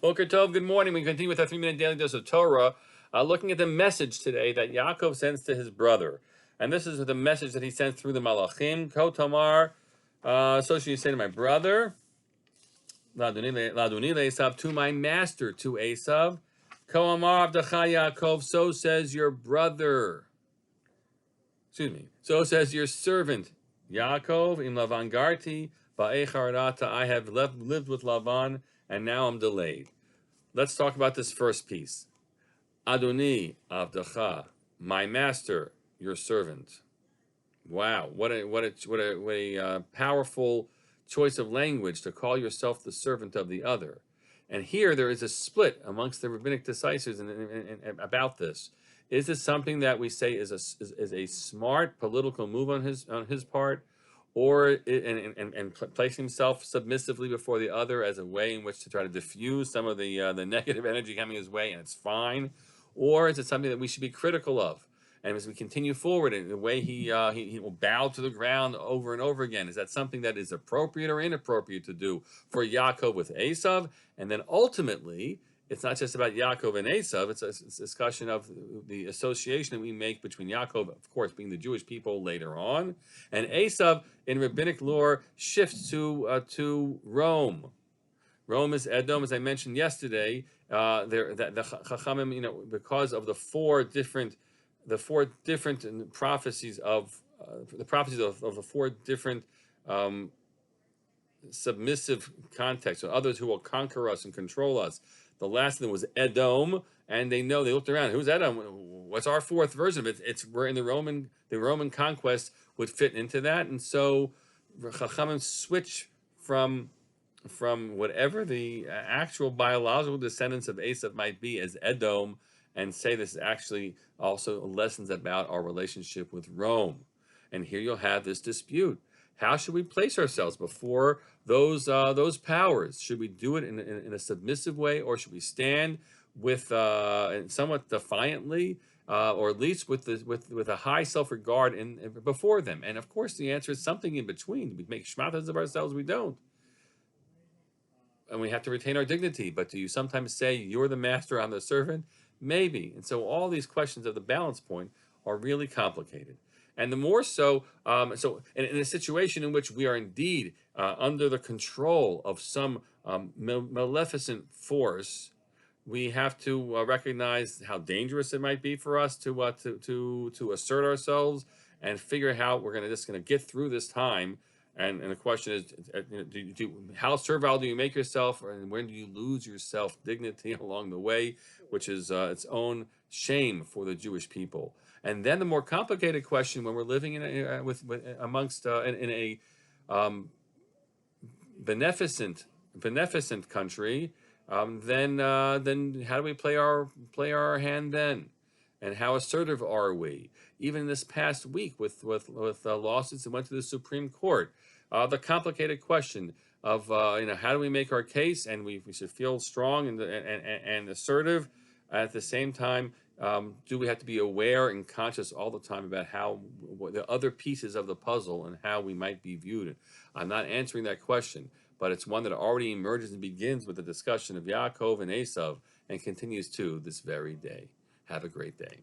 Boker Tov, good morning. We continue with our 3-minute daily dose of Torah, looking at the message today that Yaakov sends to his brother. And this is the message that he sends through the Malachim. Ko Tamar, so should you say to my brother, Laduni Esav, to my master, to Esav. Ko Amar Abdacha Yaakov, so says your brother. Excuse me. So says your servant, Yaakov, im Lavan Garti, Ba'echarata, I have lived with Lavan, and now I'm delayed. Let's talk about this first piece. Adoni Avdacha, my master, your servant. Wow, what a powerful choice of language to call yourself the servant of the other. And here there is a split amongst the rabbinic decisors about this. Is this something that we say is a smart political move on his part, or placing himself submissively before the other as a way in which to try to diffuse some of the negative energy coming his way, and it's fine? Or is it something that we should be critical of? And as we continue forward in the way he will bow to the ground over and over again, is that something that is appropriate or inappropriate to do for Yaakov with Esav? And then ultimately, it's not just about Yaakov and Esav, it's a discussion of the association that we make between Yaakov, of course, being the Jewish people later on, and Esav in rabbinic lore shifts to Rome. Rome is Edom, as I mentioned yesterday. The Chachamim, because of the four different prophecies of the four different submissive contexts, so others who will conquer us and control us. The last of them was Edom, and they looked around. Who's Edom? What's our fourth version of it? We're in the Roman conquest would fit into that, and so Chachamim switch from whatever the actual biological descendants of Esav might be as Edom, and say this is actually also lessons about our relationship with Rome. And here you'll have this dispute. How should we place ourselves before those powers? Should we do it in a submissive way, or should we stand with somewhat defiantly, or at least with a high self-regard before them? And of course, the answer is something in between. We make shmatas of ourselves. We don't. And we have to retain our dignity. But do you sometimes say you're the master, I'm the servant? Maybe. And so all these questions of the balance point are really complicated. And the more so, in a situation in which we are indeed under the control of some maleficent force, we have to recognize how dangerous it might be for us to assert ourselves and figure how we're just going to get through this time. And the question is, how servile do you make yourself, and when do you lose your self-dignity along the way, which is its own shame for the Jewish people. And then the more complicated question, when we're living in a beneficent country, then how do we play our hand then? And how assertive are we? Even this past week with lawsuits that went to the Supreme Court, the complicated question of how do we make our case, and we should feel strong and assertive. At the same time, do we have to be aware and conscious all the time about the other pieces of the puzzle and how we might be viewed? I'm not answering that question, but it's one that already emerges and begins with the discussion of Yaakov and Esav and continues to this very day. Have a great day.